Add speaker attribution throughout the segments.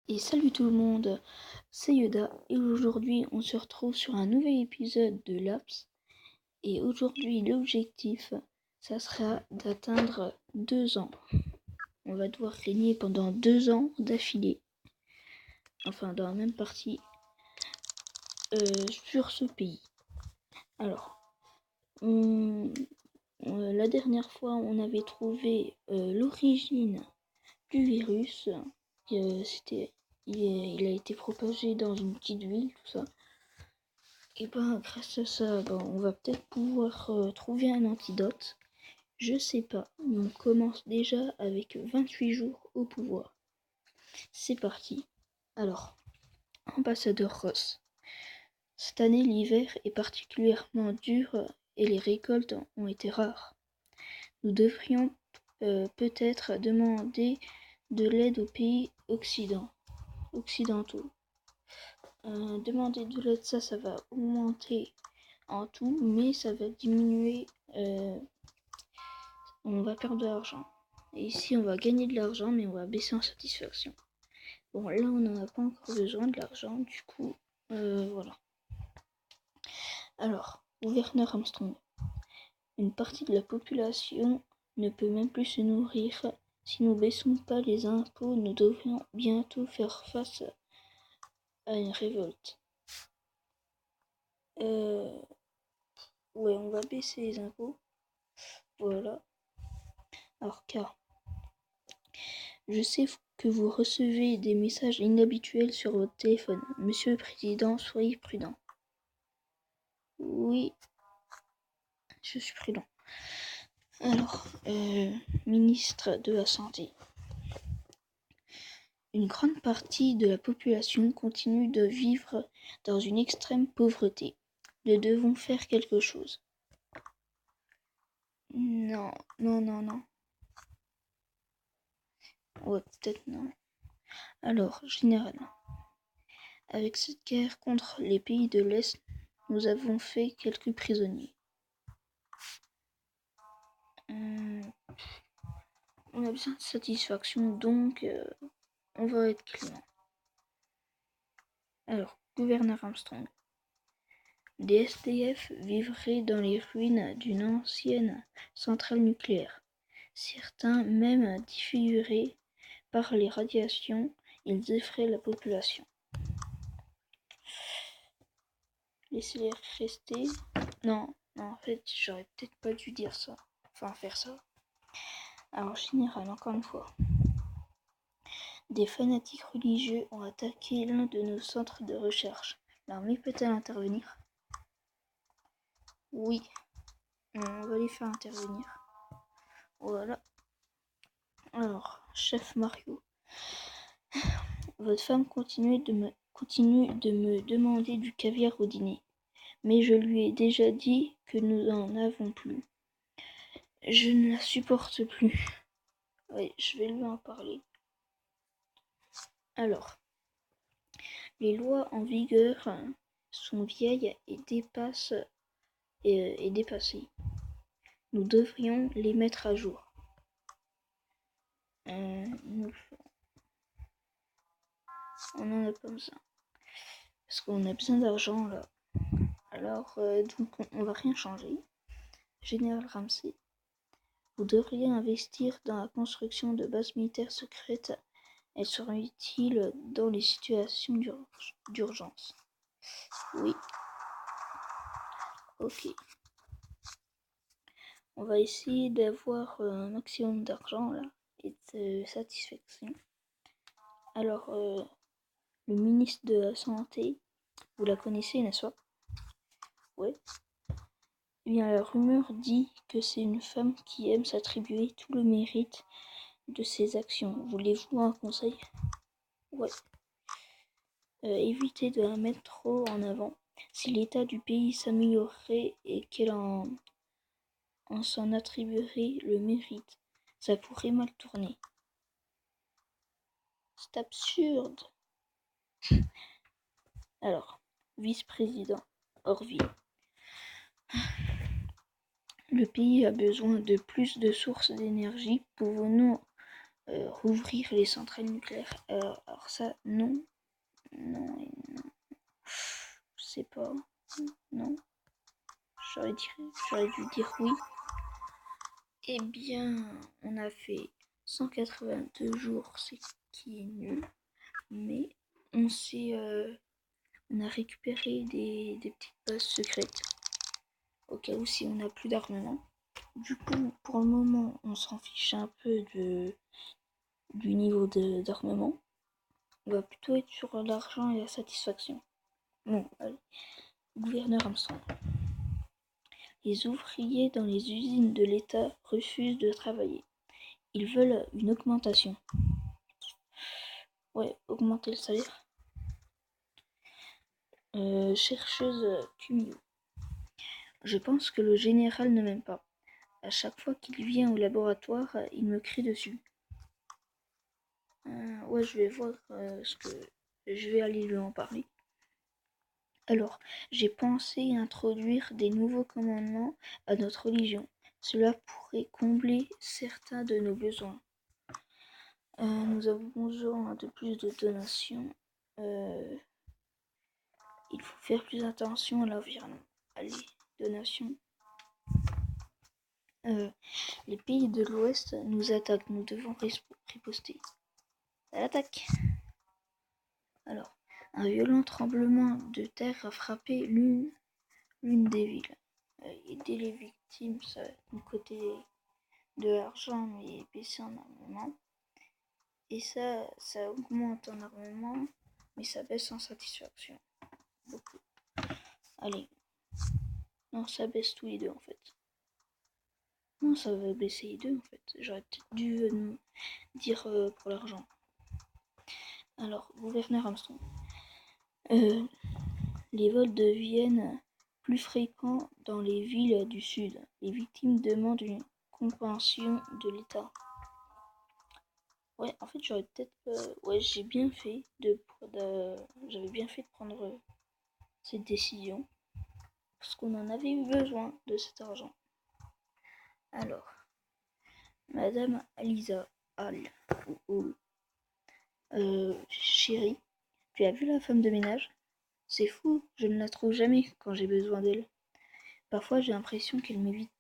Speaker 1: Et salut tout le monde, c'est Yoda et aujourd'hui on se retrouve sur un nouvel épisode de Laps. Et aujourd'hui l'objectif, ça sera d'atteindre 2 ans. On va devoir régner pendant 2 ans d'affilée, enfin dans la même partie, sur ce pays. Alors, la dernière fois on avait trouvé l'origine du virus. Il a été propagé dans une petite ville, tout ça. Et grâce à ça, on va peut-être pouvoir trouver un antidote. Je sais pas, mais on commence déjà avec 28 jours au pouvoir. C'est parti. Alors, ambassadeur Ross. Cette année, l'hiver est particulièrement dur et les récoltes ont été rares. Nous devrions peut-être demander de l'aide aux pays occidentaux. Demander de l'aide, ça va augmenter en tout, mais ça va diminuer, on va perdre de l'argent. Et ici, on va gagner de l'argent, mais on va baisser en satisfaction. Bon, là, on n'en a pas encore besoin de l'argent, du coup, voilà. Alors, gouverneur Armstrong. Une partie de la population ne peut même plus se nourrir. Si nous baissons pas les impôts, nous devrions bientôt faire face à une révolte. Ouais, on va baisser les impôts. Voilà. Alors, car je sais que vous recevez des messages inhabituels sur votre téléphone. Monsieur le Président, soyez prudent. Oui, je suis prudent. Alors, ministre de la Santé. Une grande partie de la population continue de vivre dans une extrême pauvreté. Nous devons faire quelque chose. Non. Ouais, peut-être non. Alors, général, avec cette guerre contre les pays de l'Est, nous avons fait quelques prisonniers. On a besoin de satisfaction, donc on va être client. Alors, gouverneur Armstrong. Des SDF vivraient dans les ruines d'une ancienne centrale nucléaire. Certains même défigurés par les radiations, ils effraient la population. Laissez-les rester. Non, en fait, j'aurais peut-être pas dû dire ça. Enfin, faire ça. Alors, général, encore une fois. Des fanatiques religieux ont attaqué l'un de nos centres de recherche. L'armée peut-elle intervenir? Oui, on va les faire intervenir. Voilà. Alors, chef Mario, votre femme continue de me demander du caviar au dîner, mais je lui ai déjà dit que nous n'en avons plus. Je ne la supporte plus. Oui, je vais lui en parler. Alors, les lois en vigueur sont vieilles et dépassées. Nous devrions les mettre à jour. On en a pas besoin. Parce qu'on a besoin d'argent là. Alors, donc on va rien changer. Général Ramsey, vous devriez investir dans la construction de bases militaires secrètes. Elles seront utiles dans les situations d'urgence. Oui. Ok. On va essayer d'avoir un maximum d'argent là et de satisfaction. Alors, le ministre de la Santé, vous la connaissez, n'est-ce pas? Ouais. Eh bien, la rumeur dit que c'est une femme qui aime s'attribuer tout le mérite de ses actions. Voulez-vous un conseil? Ouais. Évitez de la mettre trop en avant. Si l'état du pays s'améliorerait et qu'elle en s'en attribuerait le mérite, ça pourrait mal tourner. C'est absurde. Alors, vice-président Orville. Le pays a besoin de plus de sources d'énergie. Pouvons-nous rouvrir les centrales nucléaires. Alors ça, non. Non et non. Je sais pas. Non. J'aurais dû dire oui. Eh bien, on a fait 182 jours, ce qui est nul. Mais on a récupéré des petites bases secrètes. Au cas où si on n'a plus d'armement. Du coup, pour le moment, on s'en fiche un peu du niveau d'armement. On va plutôt être sur l'argent et la satisfaction. Bon, allez. Gouverneur Armstrong. Les ouvriers dans les usines de l'État refusent de travailler. Ils veulent une augmentation. Ouais, augmenter le salaire. Chercheuse Kumio. Je pense que le général ne m'aime pas. À chaque fois qu'il vient au laboratoire, il me crie dessus. Ouais, je vais voir ce que... Je vais aller lui en parler. Alors, j'ai pensé introduire des nouveaux commandements à notre religion. Cela pourrait combler certains de nos besoins. Nous avons besoin de plus de donations. Il faut faire plus attention à l'environnement. Allez, donations. Les pays de l'Ouest nous attaquent. Nous devons riposter. À l'attaque. Alors, un violent tremblement de terre a frappé l'une des villes. Aider les victimes, ça nous coûter de l'argent, mais baisser en armement. Et ça augmente en armement, mais ça baisse en satisfaction. Beaucoup. Allez. Non, ça baisse tous les deux en fait. Non, ça va baisser les deux en fait. J'aurais peut-être dû dire pour l'argent. Alors, gouverneur Armstrong. Les vols deviennent plus fréquents dans les villes du sud. Les victimes demandent une compréhension de l'État. Ouais, en fait, j'aurais peut-être... ouais, j'avais bien fait de prendre cette décision. Parce qu'on en avait eu besoin de cet argent. Alors, Madame Alisa Hall, chérie, tu as vu la femme de ménage? C'est fou, je ne la trouve jamais quand j'ai besoin d'elle. Parfois, j'ai l'impression qu'elle m'évite.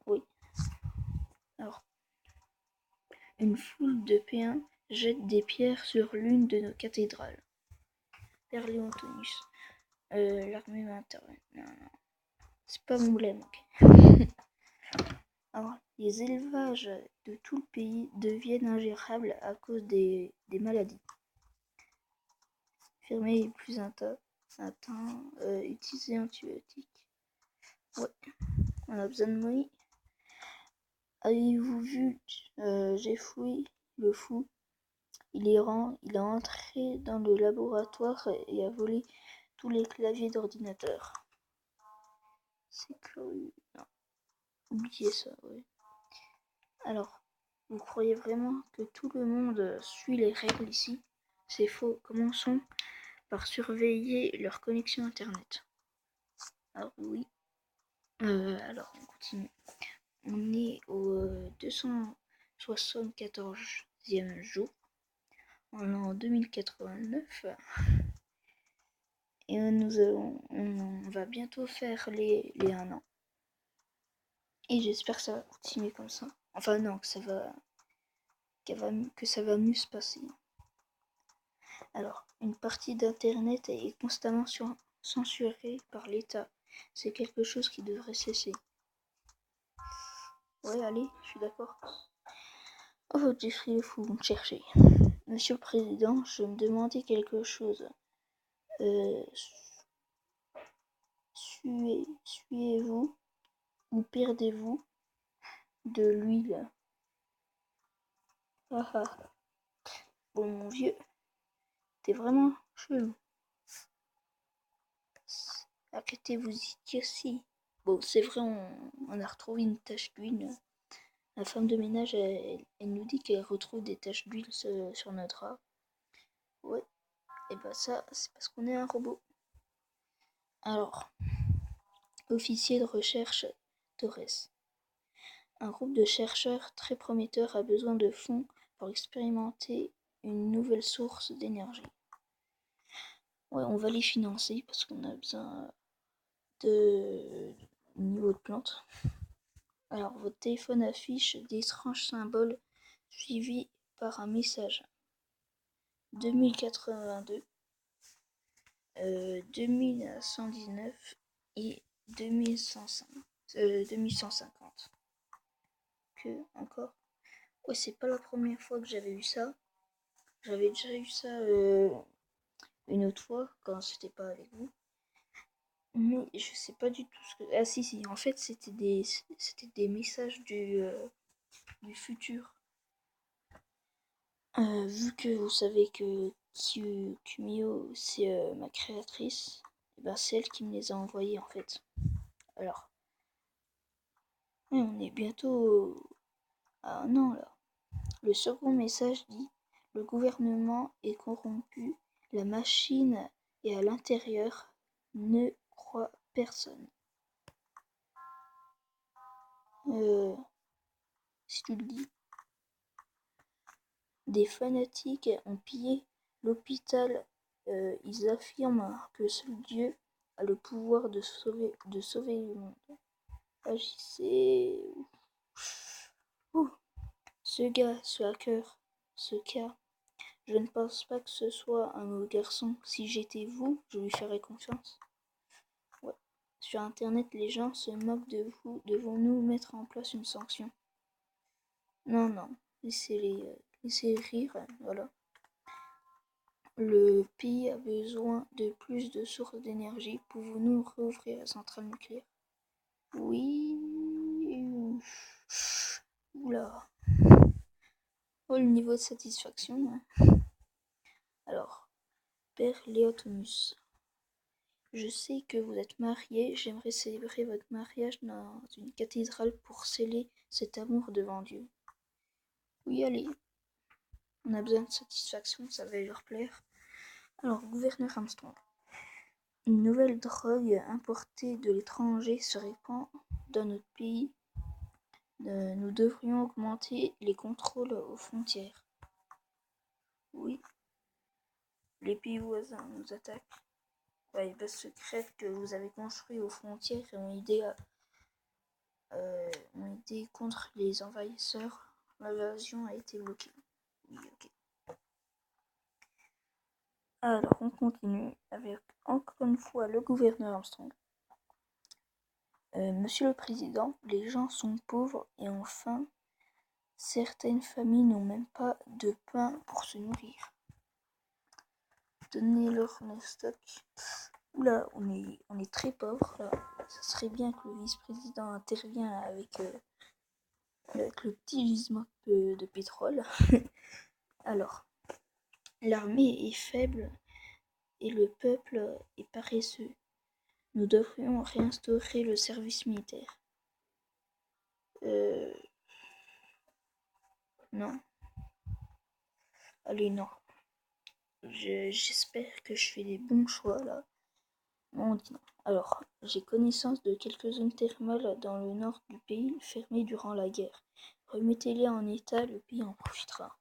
Speaker 1: Oui. Alors, une foule de péens jette des pierres sur l'une de nos cathédrales. Père Léontonius. L'armée m'intervient. Non, non. C'est pas mon blême, ok. Alors, les élevages de tout le pays deviennent ingérables à cause des maladies. Fermer les plus atteints, utiliser antibiotiques. Ouais, on a besoin de moi. Avez-vous vu Jeffrey le fou? Il est entré dans le laboratoire et a volé tous les claviers d'ordinateur. C'est curieux. Non. Oubliez ça, ouais. Alors, vous croyez vraiment que tout le monde suit les règles ici? C'est faux. Commençons par surveiller leur connexion internet. Alors oui. Alors on continue. On est au 274e jour. On est en 2089. Et on va bientôt faire les 1 an. Et j'espère que ça va continuer comme ça. Enfin non, que ça va mieux se passer. Alors, une partie d'internet est constamment censurée par l'État. C'est quelque chose qui devrait cesser. Ouais, allez, je suis d'accord. Oh, Jeffrey le fou, vous me cherchez. Monsieur le Président, je me demandais quelque chose. Suez-vous ou perdez-vous de l'huile? Ah ah. Bon, mon vieux, t'es vraiment chelou. Arrêtez-vous ici. Bon, c'est vrai, on a retrouvé une tache d'huile. La femme de ménage, elle nous dit qu'elle retrouve des taches d'huile sur notre drap. Ouais, et bah ça, c'est parce qu'on est un robot. Alors, officier de recherche Torres. Un groupe de chercheurs très prometteurs a besoin de fonds pour expérimenter une nouvelle source d'énergie. Ouais, on va les financer parce qu'on a besoin de niveau de plantes. Alors, votre téléphone affiche d'étranges symboles suivis par un message. 2082, 2119 et 2150. Que encore? Ouais, c'est pas la première fois que j'avais eu ça. J'avais déjà eu ça une autre fois quand c'était pas avec vous. Mais je sais pas du tout ce que. Ah si, en fait c'était des messages du futur. Vu que vous savez que Kumio c'est ma créatrice, et ben c'est elle qui me les a envoyés en fait. Alors, ouais, on est bientôt à un an là. Le second message dit: le gouvernement est corrompu, la machine est à l'intérieur, ne croit personne. Si tu le dis. Des fanatiques ont pillé l'hôpital. Ils affirment que seul Dieu a le pouvoir de sauver le monde. Agissez. Ouh. Ce hacker, ce cas, je ne pense pas que ce soit un mauvais garçon. Si j'étais vous, je lui ferais confiance. Ouais. Sur internet, les gens se moquent de vous. Devons-nous mettre en place une sanction? Non, non. Laissez rire, voilà. Le pays a besoin de plus de sources d'énergie. Pouvons-nous rouvrir la centrale nucléaire? Oui. Oula. Oh, le niveau de satisfaction. Alors, Père Léotomus, je sais que vous êtes marié. J'aimerais célébrer votre mariage dans une cathédrale pour sceller cet amour devant Dieu. Oui, allez. On a besoin de satisfaction, ça va leur plaire. Alors, gouverneur Armstrong. Une nouvelle drogue importée de l'étranger se répand dans notre pays. Nous devrions augmenter les contrôles aux frontières. Oui, les pays voisins nous attaquent. Les bases secrètes que vous avez construites aux frontières ont aidé contre les envahisseurs. L'invasion a été bloquée. Oui, ok. Alors, on continue avec encore une fois le gouverneur Armstrong. Monsieur le Président, les gens sont pauvres et ont faim. Certaines familles n'ont même pas de pain pour se nourrir. Donnez-leur nos stocks. Oula, on est très pauvres là. Ça serait bien que le vice-président intervienne avec le petit gisement de pétrole. Alors, l'armée est faible et le peuple est paresseux. Nous devrions réinstaurer le service militaire. Non. Allez, non. J'espère que je fais des bons choix là. On dit non. Alors, j'ai connaissance de quelques zones thermales dans le nord du pays fermées durant la guerre. Remettez-les en état, le pays en profitera.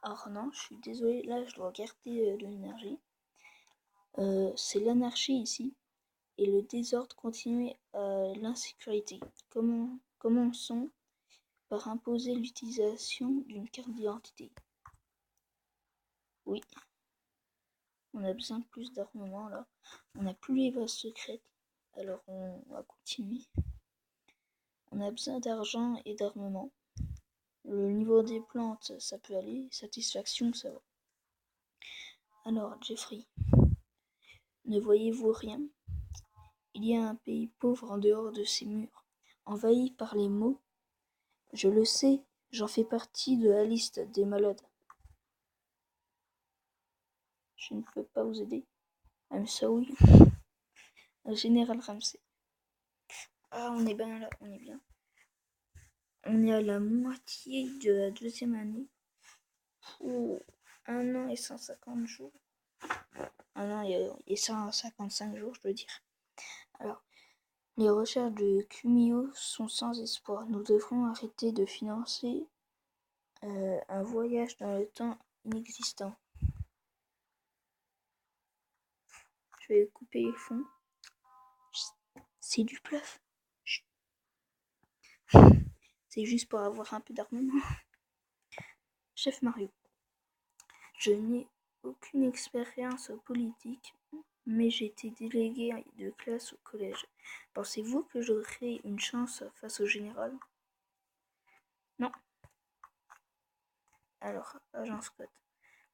Speaker 1: Alors non, je suis désolée, là je dois garder de l'énergie. C'est l'anarchie ici et le désordre continue à l'insécurité. Commençons par imposer l'utilisation d'une carte d'identité. Oui. On a besoin de plus d'armement là. On n'a plus les bases secrètes. Alors on va continuer. On a besoin d'argent et d'armement. Le niveau des plantes, ça peut aller. Satisfaction, ça va. Alors, Jeffrey, ne voyez-vous rien? Il y a un pays pauvre en dehors de ces murs, envahi par les maux. Je le sais, j'en fais partie de la liste des malades. Je ne peux pas vous aider. I'm sorry. Général Ramsey. Ah, on est bien là, on est bien. On est à la moitié de la deuxième année. Oh, 1 an et 150 jours. 1 an et 155 jours, je veux dire. Alors, les recherches de Kumio sont sans espoir. Nous devrons arrêter de financer Un voyage dans le temps inexistant. Je vais couper les fonds. C'est du bluff. C'est juste pour avoir un peu d'armement. Chef Mario. Je n'ai aucune expérience politique, mais j'ai été délégué de classe au collège. Pensez-vous que j'aurai une chance face au général? Non. Alors, agent Scott.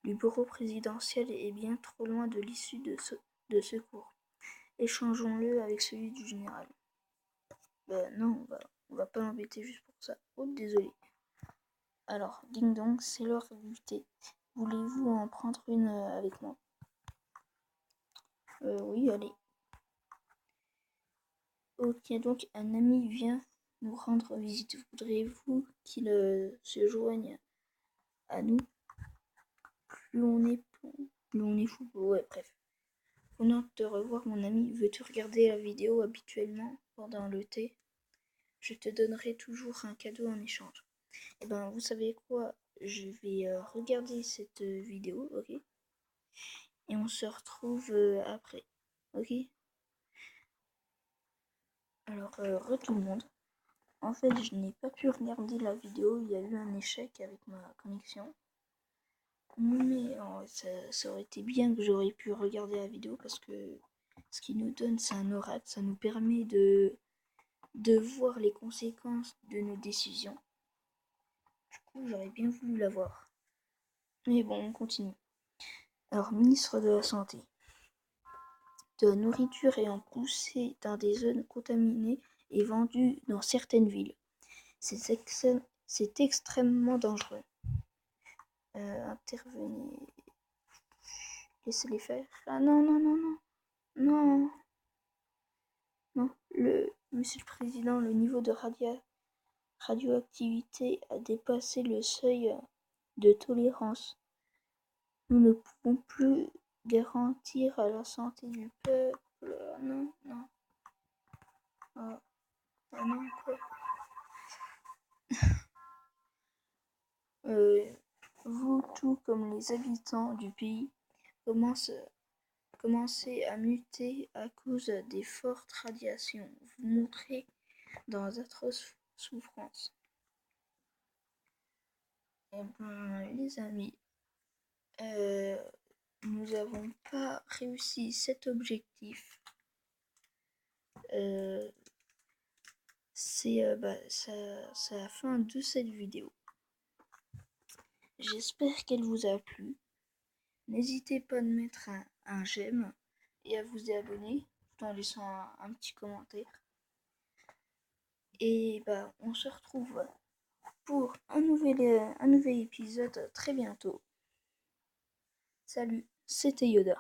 Speaker 1: Le bureau présidentiel est bien trop loin de l'issue de secours. Échangeons-le avec celui du général. Non, on va pas l'embêter juste pour ça. Oh, désolé. Alors, ding dong, c'est l'heure du thé. Voulez-vous en prendre une avec moi? Oui, allez. Ok, donc un ami vient nous rendre visite. Voudriez-vous qu'il se joigne à nous? Plus on est fou. Ouais, bref. Content de te revoir, mon ami. Veux-tu regarder la vidéo habituellement pendant le thé? Je te donnerai toujours un cadeau en échange. Eh ben, vous savez quoi? Je vais regarder cette vidéo, ok? Et on se retrouve après, ok? Alors, tout le monde. En fait, je n'ai pas pu regarder la vidéo, il y a eu un échec avec ma connexion. Mais ça aurait été bien que j'aurais pu regarder la vidéo parce que ce qui nous donne, c'est un oracle, ça nous permet de voir les conséquences de nos décisions. Du coup, j'aurais bien voulu la voir. Mais bon, on continue. Alors, ministre de la Santé. De la nourriture ayant poussé dans des zones contaminées est vendue dans certaines villes. C'est extrêmement dangereux. Intervenez. Laissez-les faire. Ah non, non, non, non. Non. Non. Monsieur le Président, le niveau de radioactivité a dépassé le seuil de tolérance. Nous ne pouvons plus garantir à la santé du peuple. Ah non, non. Ah, non, quoi. Vous, tout comme les habitants du pays, commencez à muter à cause des fortes radiations. Vous montrez dans d'atroces souffrances. Eh ben, les amis, nous n'avons pas réussi cet objectif. C'est la fin de cette vidéo. J'espère qu'elle vous a plu. N'hésitez pas à mettre un j'aime et à vous abonner tout en laissant un petit commentaire. Et on se retrouve pour un nouvel épisode très bientôt. Salut, c'était Yoda.